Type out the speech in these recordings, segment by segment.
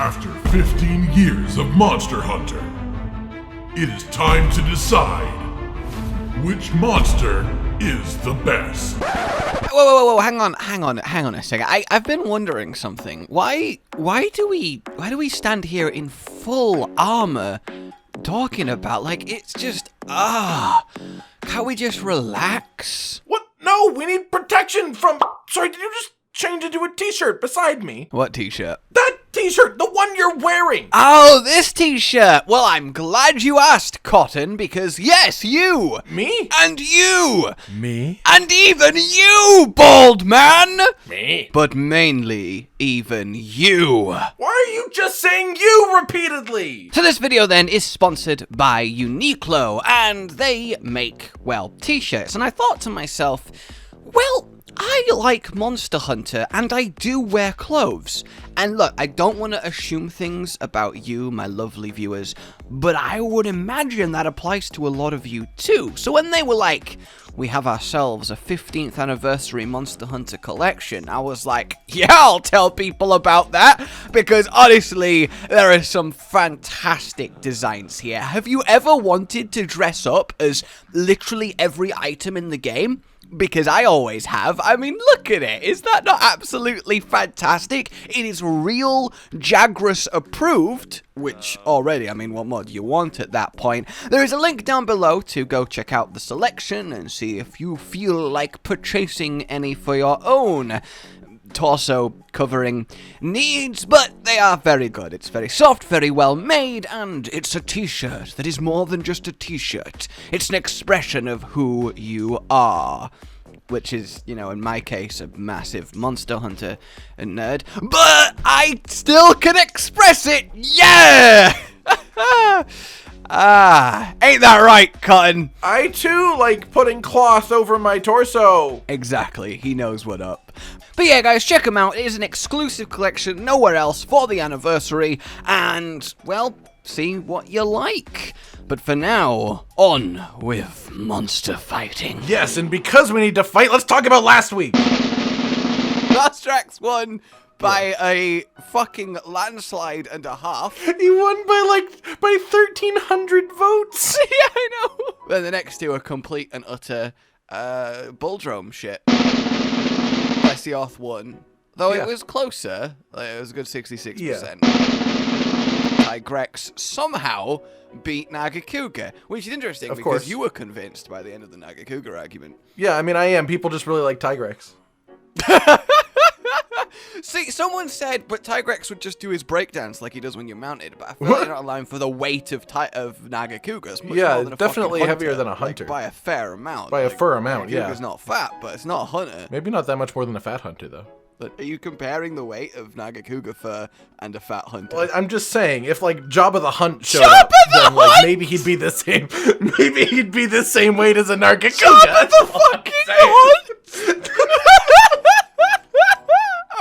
After 15 years of Monster Hunter, it is time to decide which monster is the best. Whoa, hang on a second. I've been wondering something. Why do we stand here in full armor talking about, like, it's just, can't we just relax? What? No, we need protection from... Sorry, did you just change into a t-shirt beside me? What t-shirt? That t-shirt, the one you're wearing! Oh, this t-shirt! Well, I'm glad you asked, Cotton, because yes, you! Me? And you! Me? And even you, bald man! Me? But mainly, even you! Why are you just saying you repeatedly? So this video then is sponsored by Uniqlo, and they make, well, t-shirts. And I thought to myself, well, I like Monster Hunter, and I do wear clothes. And look, I don't want to assume things about you, my lovely viewers, but I would imagine that applies to a lot of you too. So when they were like, we have ourselves a 15th anniversary Monster Hunter collection, I was like, yeah, I'll tell people about that, because honestly, there are some fantastic designs here. Have you ever wanted to dress up as literally every item in the game? Because I always have. I mean, look at it. Is that not absolutely fantastic? It is real Lagiacrus approved, which already, I mean, what more do you want at that point? There is a link down below to go check out the selection and see if you feel like purchasing any for your own torso covering needs, but they are very good. It's very soft, very well made, and it's a t-shirt that is more than just a t-shirt. It's an expression of who you are, which is, you know, in my case, a massive Monster Hunter nerd, but I still can express it, yeah! Ain't that right, Cotton? I too like putting cloth over my torso. Exactly, he knows what up. But yeah, guys, check them out. It is an exclusive collection, nowhere else, for the anniversary, and, well, see what you like. But for now, on with monster fighting. Yes, and because we need to fight, let's talk about last week. Nostrax won by a fucking landslide and a half. He won by 1,300 votes. Yeah, I know. Then the next two are complete and utter bulldrome shit. Glacial won, though it was closer. Like, it was a good 66%. Yeah. Tigrex somehow beat Nargacuga, which is interesting because you were convinced by the end of the Nargacuga argument. Yeah, I mean, I am. People just really like Tigrex. See, someone said, but Tigrex would just do his breakdance like he does when you're mounted, but I feel like you're not allowing for the weight of Nargacuga. It's much more than a definitely hunter, heavier than a hunter. like, by a fair amount. By a fair amount, yeah. Nargacuga's not fat, but it's not a hunter. Maybe not that much more than a fat hunter, though. But are you comparing the weight of Nargacuga fur and a fat hunter? Well, I'm just saying, if like Jabba the Hutt showed up, then like maybe he'd be the same. Maybe he'd be the same weight as a Nargacuga. Jabba the fucking Hutt!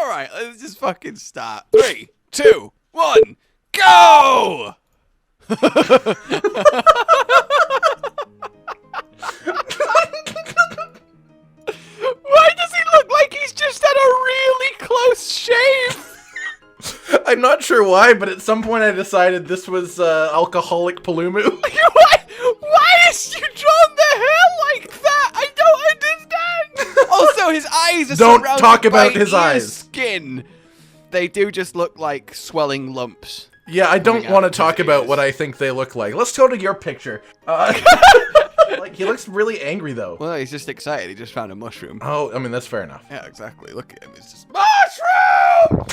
All right, let's just fucking start. 3, 2, 1, go! Why does he look like he's just had a really close shave? I'm not sure why, but at some point I decided this was alcoholic Paolumu. Why is you drawn the hair like that? I don't understand. Also, his eyes are Don't surrounded talk about by his ear eyes. Skin. They do just look like swelling lumps. Yeah, I don't want to talk about what I think they look like. Let's go to your picture. Like, he looks really angry, though. Well, he's just excited. He just found a mushroom. Oh, I mean, that's fair enough. Yeah, exactly. Look at him. It's just mushroom!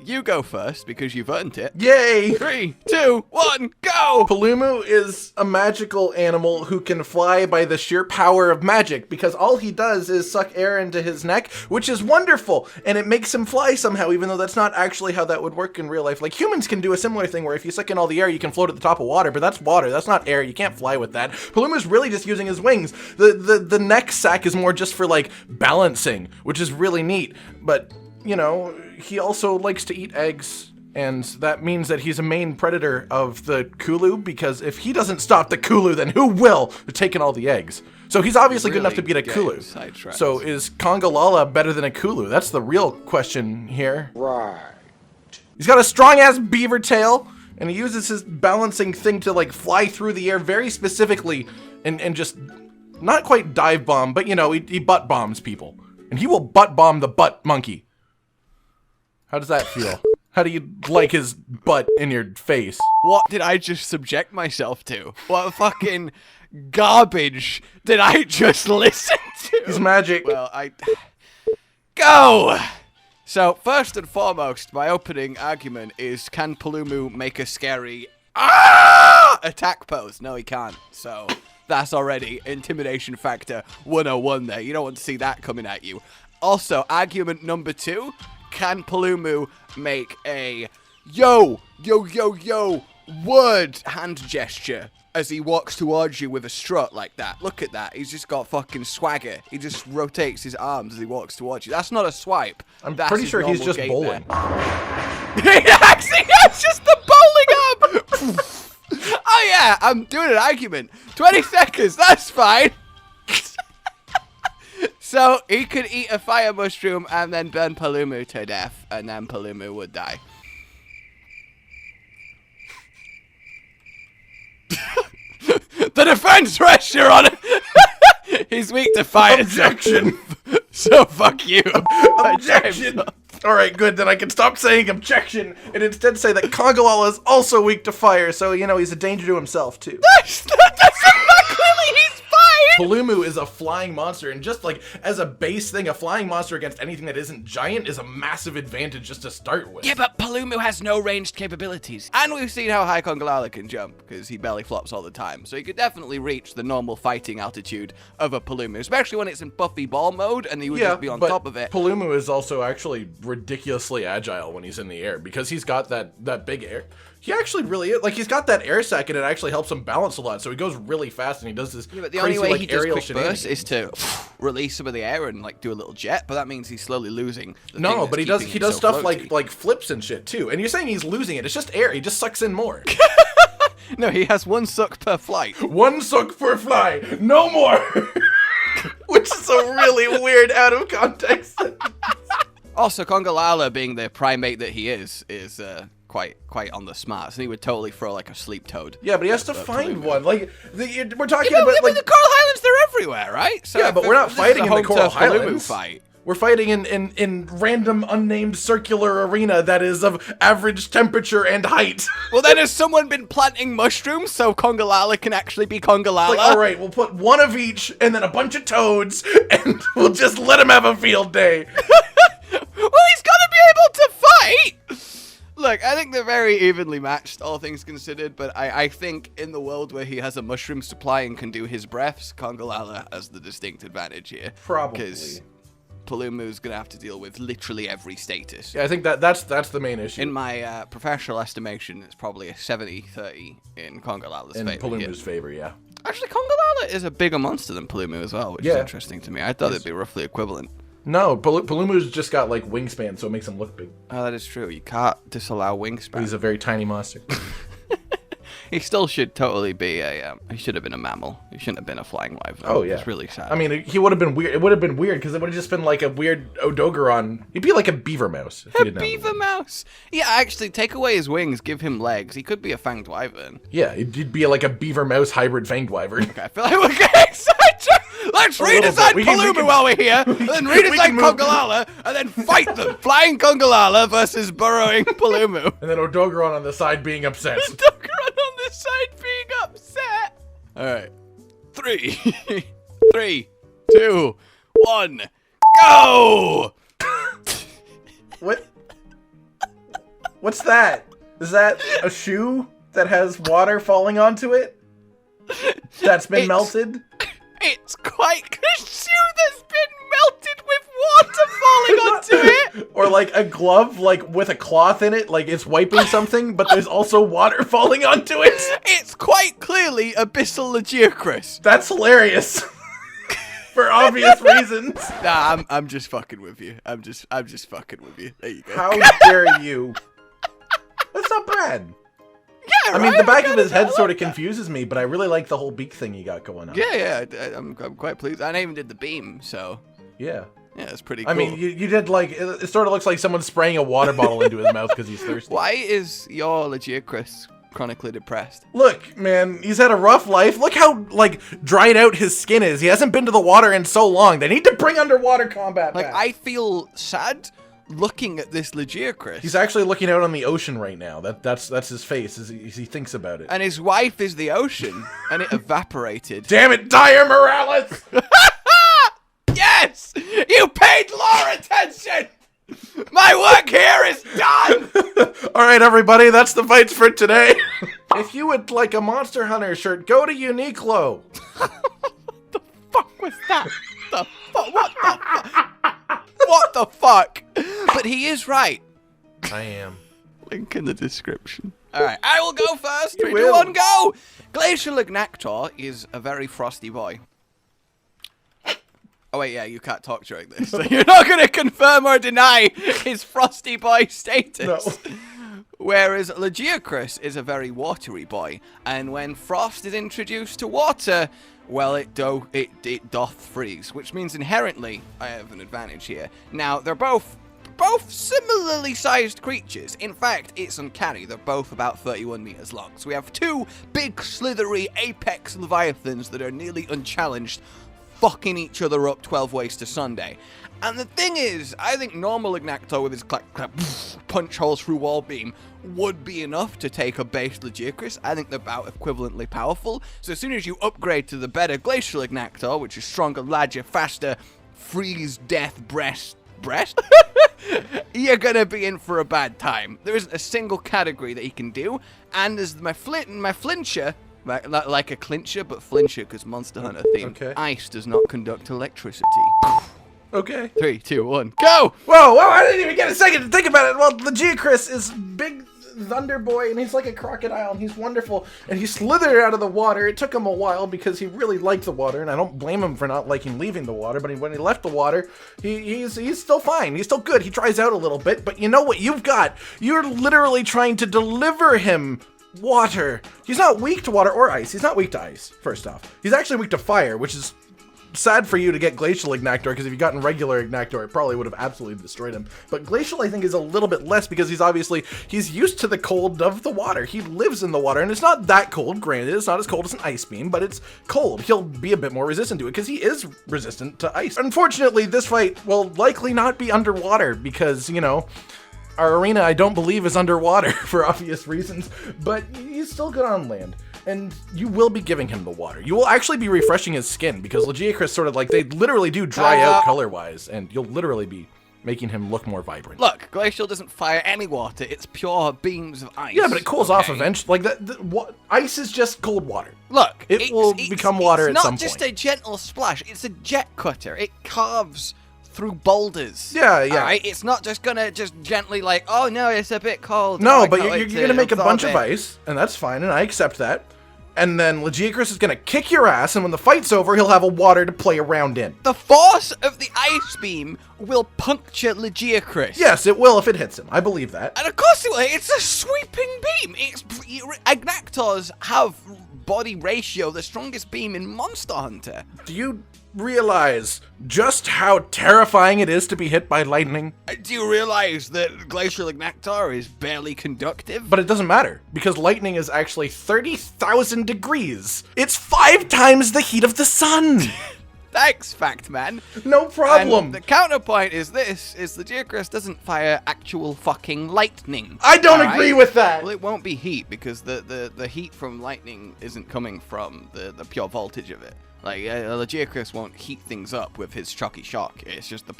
You go first, because you've earned it. Yay! 3, 2, 1, go! Paolumu is a magical animal who can fly by the sheer power of magic, because all he does is suck air into his neck, which is wonderful, and it makes him fly somehow, even though that's not actually how that would work in real life. Like, humans can do a similar thing where if you suck in all the air, you can float at the top of water, but that's water, that's not air, you can't fly with that. Paolumu's really just using his wings. The neck sack is more just for, like, balancing, which is really neat, but, you know, he also likes to eat eggs, and that means that he's a main predator of the Kulu, because if he doesn't stop the Kulu, then who will? They're taking all the eggs. So he's obviously good enough to beat a Kulu. So is Congalala better than a Kulu? That's the real question here. Right. He's got a strong-ass beaver tail, and he uses his balancing thing to, like, fly through the air very specifically and just not quite dive bomb, but, you know, he butt bombs people. And he will butt bomb the butt monkey. How does that feel? How do you like his butt in your face? What did I just subject myself to? What fucking garbage did I just listen to? He's magic. Well, Go! So, first and foremost, my opening argument is, can Paolumu make a scary attack pose? No, he can't. So, that's already intimidation factor 101 there. You don't want to see that coming at you. Also, argument number 2, can Paolumu make a yo word hand gesture as he walks towards you with a strut like that? Look at that. He's just got fucking swagger. He just rotates his arms as he walks towards you. That's not a swipe. That's pretty sure he's just bowling. Actually, that's just the bowling arm. Oh yeah, I'm doing an argument. 20 seconds, that's fine. So, he could eat a fire mushroom and then burn Paolumu to death, and then Paolumu would die. The defense rests, Your Honor! He's weak to fire. Objection! So fuck you. Objection! Alright, good, then I can stop saying objection and instead say that Congalala is also weak to fire, so, you know, he's a danger to himself, too. That's not clearly he's fine! Paolumu is a flying monster, and just, like, as a base thing, a flying monster against anything that isn't giant is a massive advantage just to start with. Yeah, but Paolumu has no ranged capabilities. And we've seen how high Congalala can jump, because he belly flops all the time. So he could definitely reach the normal fighting altitude of a Paolumu, especially when it's in Buffy Ball mode, and he would just be on top of it. Paolumu is also actually ridiculously agile when he's in the air, because he's got that big air. He actually really is. Like, he's got that air sac, and it actually helps him balance a lot, so he goes really fast, and he does this but the crazy, only way like, he does aerial quick burst shenanigans. is to release some of the air and, like, do a little jet, but that means he's slowly losing the No, thing but he that's does keeping him so stuff floaty. like flips and shit, too. And you're saying he's losing it. It's just air. He just sucks in more. No, he has 1 suck per flight. 1 suck per fly. No more. Which is a really weird out of context. Also, Congalala, being the primate that he is quite on the smarts, and he would totally throw like a sleep toad. Yeah, but he has to find Paolumu. one. Like, we're talking Yeah, about, but like... the Coral Highlands, they're everywhere, right? So Yeah, but we're not fighting in the Coral Highlands. Fight. We're fighting in random, unnamed circular arena that is of average temperature and height. Well, then has someone been planting mushrooms so Congalala can actually be Congalala? Like, alright, we'll put one of each, and then a bunch of toads, and we'll just let him have a field day. Well, he's gotta be able to fight! Look, I think they're very evenly matched, all things considered, but I think in the world where he has a mushroom supply and can do his breaths, Congalala has the distinct advantage here. Probably. Because Paolumu's gonna have to deal with literally every status. Yeah, I think that's the main issue. In my professional estimation, it's probably a 70-30 in Congalala's favor. In Paolumu's favor, yeah. Actually, Congalala is a bigger monster than Paolumu as well, which is interesting to me. I thought it'd be roughly equivalent. No, Paolumu's just got, like, wingspan, so it makes him look big. Oh, that is true. You can't disallow wingspan. He's a very tiny monster. He still should totally be a, he should have been a mammal. He shouldn't have been a flying wyvern. Oh, yeah. It's really sad. I mean, he would have been weird. It would have been weird, because it would have just been like a weird Odogaron. He'd be like a beaver mouse. If he didn't have beaver mouse. Yeah, actually, take away his wings, give him legs. He could be a fanged wyvern. Yeah, he'd be like a beaver mouse hybrid fanged wyvern. Okay, I feel like we're getting excited. Let's redesign Paolumu while we're here, and then redesign Congalala, and then fight them. Flying Congalala versus burrowing Paolumu. And then Odogaron on the side being upset. Odogaron on the side being upset. All right. 3, 3, 2, 1, go! What? What's that? Is that a shoe that has water falling onto it? That's been melted? It's quite a shoe that's been melted with water falling onto it. Or like a glove, like with a cloth in it, like it's wiping something, but there's also water falling onto it. It's quite clearly Abyssal Lagiacrus. That's hilarious. For obvious reasons. Nah, I'm just fucking with you. I'm just fucking with you. There you go. How dare you? That's not bad. Yeah, I mean, right? the back of his head sort of confuses me, but I really like the whole beak thing he got going on. Yeah, I'm quite pleased. I even did the beam, so Yeah. Yeah, it's pretty cool. I mean, you did like, it sort of looks like someone spraying a water bottle into his mouth because he's thirsty. Why is your Lagiacrus chronically depressed? Look, man, he's had a rough life. Look how, like, dried out his skin is. He hasn't been to the water in so long. They need to bring underwater combat Like, back. I feel sad looking at this Lagiacrus. He's actually looking out on the ocean right now. That's his face as he thinks about it. And his wife is the ocean, and it evaporated. Damn it, Dire Morales! Yes! You paid Laura attention! My work here is done! Alright, everybody, that's the fights for today. If you would like a Monster Hunter shirt, go to Uniqlo. The fuck was that? The fuck? What the fuck? What the fuck? But he is right. I am. Link in the description. Alright, I will go first. You 3, will. 2, 1, go! Glacial Agnaktor is a very frosty boy. Oh wait, yeah, you can't talk during this, so you're not going to confirm or deny his frosty boy status. No. Whereas Lagiacrus is a very watery boy, and when frost is introduced to water, well, it doth freeze, which means inherently I have an advantage here. Now, they're both similarly sized creatures. In fact, it's uncanny. They're both about 31 meters long. So we have two big, slithery apex leviathans that are nearly unchallenged, fucking each other up 12 ways to Sunday. And the thing is, I think normal Agnaktor with his clap, clap, punch holes through wall beam would be enough to take a base Lagiacrus. I think they're about equivalently powerful. So as soon as you upgrade to the better Glacial Agnaktor, which is stronger, larger, faster, freeze, death, breast, you're gonna be in for a bad time. There isn't a single category that he can do. And as my flincher, like a clincher, but flincher because Monster Hunter theme. Okay. Ice does not conduct electricity. Okay. 3, 2, 1, go! Whoa, I didn't even get a second to think about it. Well, Lagiacrus is big thunder boy, and he's like a crocodile, and he's wonderful, and he slithered out of the water. It took him a while because he really liked the water, and I don't blame him for not liking leaving the water, but when he left the water, he's still fine. He's still good. He dries out a little bit, but you know what you've got? You're literally trying to deliver him water. He's not weak to water or ice. He's not weak to ice, first off. He's actually weak to fire, which is sad for you to get Glacial Agnaktor, because if you gotten regular Agnaktor, it probably would have absolutely destroyed him. But Glacial, I think, is a little bit less because he's used to the cold of the water. He lives in the water, and it's not that cold. Granted, it's not as cold as an ice beam, but it's cold. He'll be a bit more resistant to it because he is resistant to ice. Unfortunately, this fight will likely not be underwater because, you know, our arena, I don't believe, is underwater for obvious reasons, but he's still good on land. And you will be giving him the water. You will actually be refreshing his skin because Lagiacrus sort of like, they literally do dry out color-wise, and you'll literally be making him look more vibrant. Look, Glacial doesn't fire any water. It's pure beams of ice. Yeah, but it cools off eventually. Like, ice is just cold water. Look, It will become water at some point. It's not just a gentle splash. It's a jet cutter. It carves through boulders. Yeah, yeah. Alright? It's not just gonna just gently like, oh no, it's a bit cold. No, Oh, I but can't you're wait gonna to make a bunch absorb of it." ice, and that's fine, and I accept that. And then Lagiacrus is gonna kick your ass, and when the fight's over, he'll have a water to play around in. The force of the ice beam will puncture Lagiacrus. Yes, it will if it hits him. I believe that. And of course it will. It's a sweeping beam. Agnactors have body ratio, the strongest beam in Monster Hunter. Do you realize just how terrifying it is to be hit by lightning? Do you realize that Glacial Agnaktor is barely conductive? But it doesn't matter, because lightning is actually 30,000 degrees. It's 5 times the heat of the sun. Thanks, Fact Man. No problem. And the counterpoint is this, is Lagiacrus doesn't fire actual fucking lightning. I don't agree with that. Well, it won't be heat, because the heat from lightning isn't coming from the pure voltage of it. Like, Lagiacrus won't heat things up with his shocky shock. It's just the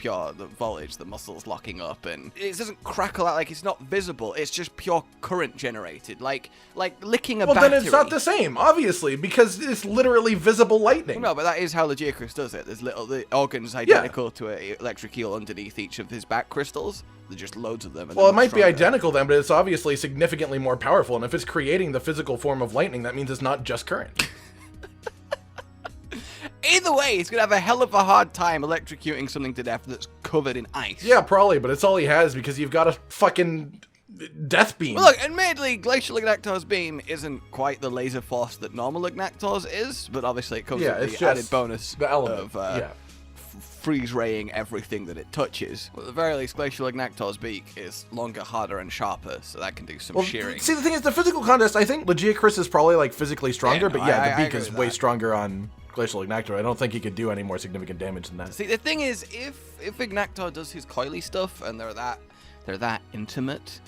voltage, the muscles locking up, and it doesn't crackle out, like, it's not visible. It's just pure current generated, like licking a battery. Well, then it's not the same, obviously, because it's literally visible lightning. No, but that is how Lagiacrus does it. There's the organs identical to an electric eel underneath each of his back crystals. There's just loads of them. Well, it might be identical then, but it's obviously significantly more powerful, and if it's creating the physical form of lightning, that means it's not just current. Either way, he's gonna have a hell of a hard time electrocuting something to death that's covered in ice. Yeah, probably, but it's all he has because you've got a fucking death beam. Well, look, admittedly, Glacial Agnaktor's beam isn't quite the laser force that normal Agnaktor's is, but obviously it comes with the added bonus the element. of freeze-raying everything that it touches. Well, at the very least, Glacial Agnaktor's beak is longer, harder, and sharper, so that can do some shearing. See, the thing is, the physical contest, I think Lagiacrus is probably, like, physically stronger, Yeah, no, but yeah, the beak agree is with way that. stronger on Glacial Agnaktor. I don't think he could do any more significant damage than that. See, the thing is, if Agnaktor does his coily stuff and they're that intimate,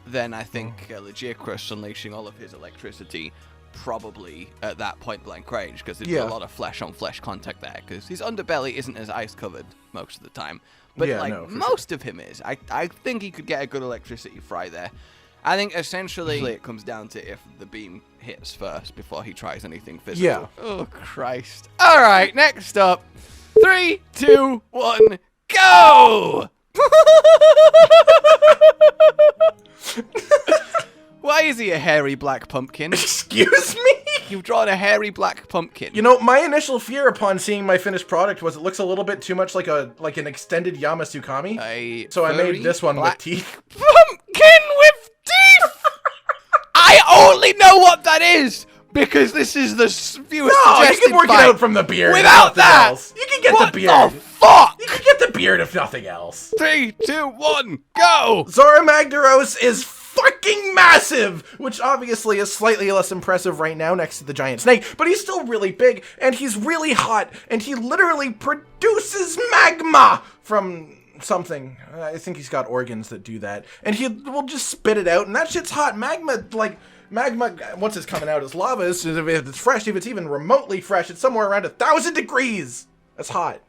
then I think Lagiacrus unleashing all of his electricity probably at that point-blank range, because there's a lot of flesh-on-flesh contact there, because his underbelly isn't as ice-covered most of the time, but most of him is. I think he could get a good electricity fry there. I think essentially it comes down to if the beam hits first before he tries anything physical. Yeah. Oh, Christ. All right, next up. 3, 2, 1, go! Why is he a hairy black pumpkin? Excuse me? You've drawn a hairy black pumpkin. You know, my initial fear upon seeing my finished product was it looks a little bit too much like an extended Yamasukami. So I made this one with teeth. Pumpkin with teeth! I only know what that is because this is the fewest No, you suggested can work it fight. out from the beard. Without that, else. You can get what the beard. the fuck? You can get the beard if nothing else. 3, 2, 1, go! Zorah Magdaros is fucking massive, which obviously is slightly less impressive right now next to the giant snake, but he's still really big, and he's really hot, and he literally produces magma from something. I think he's got organs that do that, and he will just spit it out, and that shit's hot. Magma, once it's coming out as lava, if it's fresh, if it's even remotely fresh, it's somewhere around 1,000 degrees. That's hot.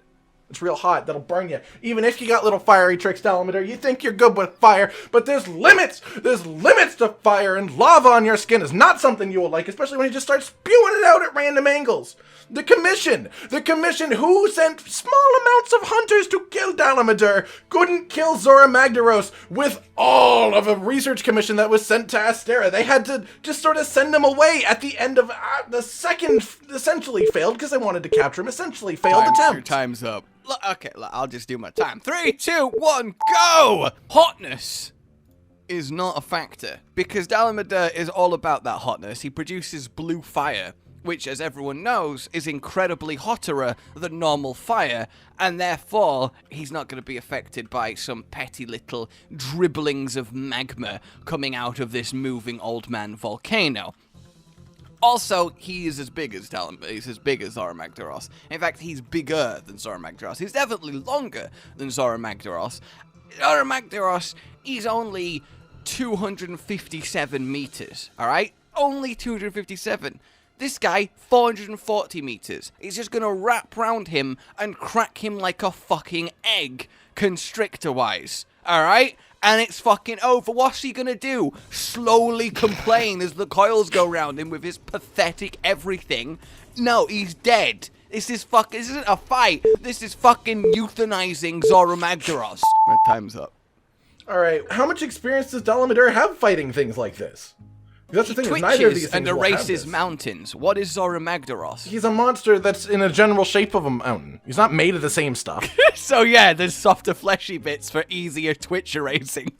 It's real hot. That'll burn you. Even if you got little fiery tricks, Dalamadur, you think you're good with fire, but there's limits. There's limits to fire, and lava on your skin is not something you will like, especially when you just start spewing it out at random angles. The commission who sent small amounts of hunters to kill Dalamadur couldn't kill Zorah Magdaros with all of a research commission that was sent to Astera. They had to just sort of send him away at the end of the second, essentially failed, because they wanted to capture him, essentially failed attempt. Your time's up. Okay, I'll just do my time. 3, 2, 1, go! Hotness is not a factor, because Dalamadur is all about that hotness. He produces blue fire, which, as everyone knows, is incredibly hotter than normal fire, and therefore, he's not going to be affected by some petty little dribblings of magma coming out of this moving old man volcano. Also, he is as big as he's as big as Zorah Magdaros. In fact, he's bigger than Zorah Magdaros. He's definitely longer than Zorah Magdaros. Zorah Magdaros is only 257 meters, alright? Only 257. This guy, 440 meters. He's just gonna wrap round him and crack him like a fucking egg, constrictor-wise, alright? And it's fucking over. What's he gonna do? Slowly complain as the coils go round him with his pathetic everything? No, he's dead. This isn't a fight. This is fucking euthanizing Zorah Magdaros. My time's up. Alright, how much experience does Dalamadur have fighting things like this? That's the thing, is neither of these Twitches things and will have erases this. mountains. What is Zorah Magdaros? He's a monster that's in a general shape of a mountain. He's not made of the same stuff. So yeah, there's softer fleshy bits for easier twitch erasing.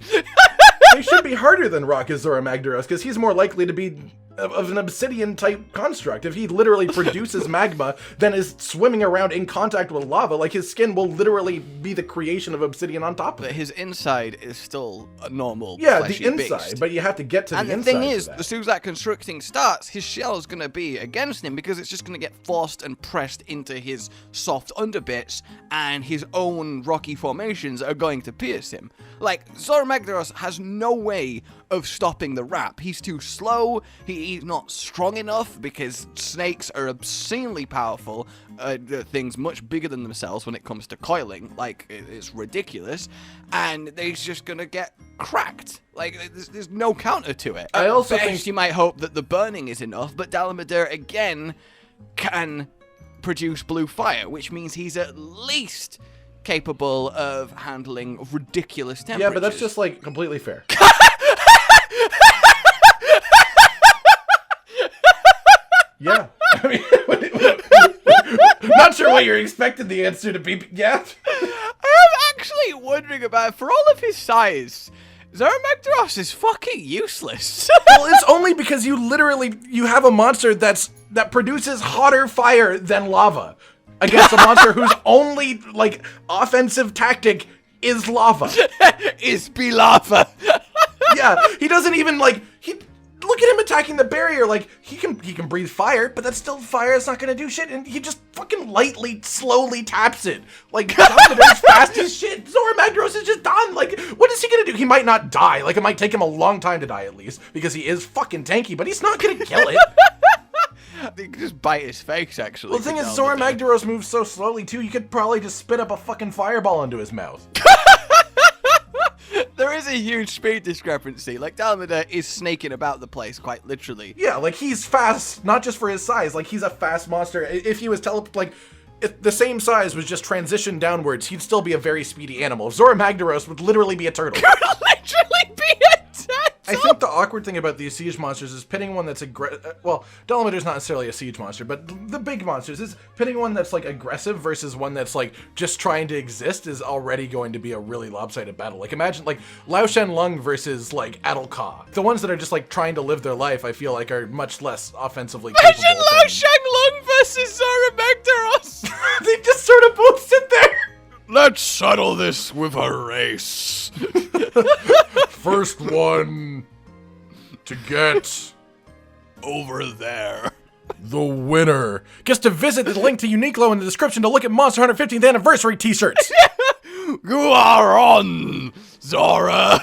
He should be harder than Rock as Zorah Magdaros, because he's more likely to be of an obsidian-type construct. If he literally produces magma, then is swimming around in contact with lava, like his skin will literally be the creation of obsidian on top of But it. his inside is still a normal Yeah, fleshy the inside, beast. but you have to get to And the the inside. thing is, for that. as soon as that constricting starts, his shell is going to be against him because it's just going to get forced and pressed into his soft underbits, and his own rocky formations are going to pierce him. Like, Zorah Magdaros has no way of stopping the wrap. He's too slow, he's not strong enough because snakes are obscenely powerful, things much bigger than themselves when it comes to coiling. Like, it's ridiculous, and he's just going to get cracked. Like, there's no counter to it. I also At best, think you might hope that the burning is enough, but Dalamadur, again, can produce blue fire, which means he's at least capable of handling ridiculous temperatures. Yeah, but that's just, like, completely fair. Yeah. I mean, not sure what you're expecting the answer to be. Yeah. I'm actually wondering about, for all of his size, Zorah Magdaros is fucking useless. Well, it's only because you have a monster that produces hotter fire than lava. against a monster whose only, like, offensive tactic is lava. Is be lava. Yeah, he doesn't even, like, look at him attacking the barrier. Like, he can breathe fire, but that's still fire. It's not gonna do shit, and he just fucking lightly, slowly taps it. Like, Dalamadur is fast as shit. Zorah Magdaros is just done. Like, what is he gonna do? He might not die. Like, it might take him a long time to die, at least, because he is fucking tanky, but he's not gonna kill it. He could just bite his face, actually. Well, the thing is, Zorah Magdaros moves so slowly, too, you could probably just spit up a fucking fireball into his mouth. There is a huge speed discrepancy. Like, Dalamadur is snaking about the place, quite literally. Yeah, like, he's fast, not just for his size. Like, he's a fast monster. If he was if the same size was just transitioned downwards, he'd still be a very speedy animal. Zorah Magdaros would literally be a turtle. Literally be a turtle! I think the awkward thing about these siege monsters is pitting one that's well, Dalamadur's not necessarily a siege monster, but the big monsters is pitting one that's like aggressive versus one that's like just trying to exist is already going to be a really lopsided battle. Like imagine like Lao Shen Lung versus like Adel-Ka. The ones that are just like trying to live their life, I feel like are much less offensively capable. Imagine Lao Shen Lung versus Zorah Magdaros! They just sort of both sit there. Let's settle this with a race. First one to get Over there. the winner. Gets to visit the link to Uniqlo in the description to look at Monster Hunter 15th anniversary t-shirts. You are on, Zorah.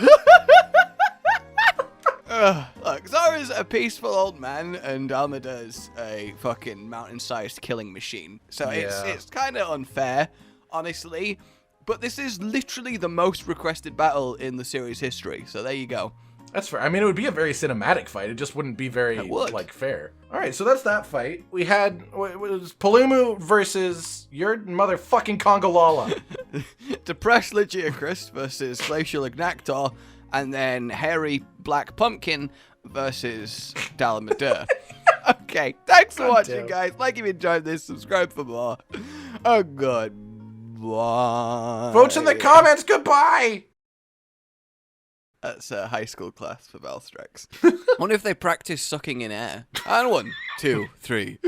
Look, Zorah's a peaceful old man, and Dalamadar's a fucking mountain-sized killing machine. So it's kind of unfair, honestly. But this is literally the most requested battle in the series history. So there you go. That's fair. I mean, it would be a very cinematic fight. It just wouldn't be very, like, fair. All right, so that's that fight. We had, it was Paolumu versus your motherfucking Congalala. Depressed Lagiacrus versus Glacial Agnaktor, and then Hairy Black Pumpkin versus Dalamadur. Okay, thanks for watching, guys. Like if you enjoyed this, subscribe for more. Oh, God. Bye. Votes in the comments. Goodbye. That's a high school class for Valstrax. Wonder if they practice sucking in air. And 1, 2, 3.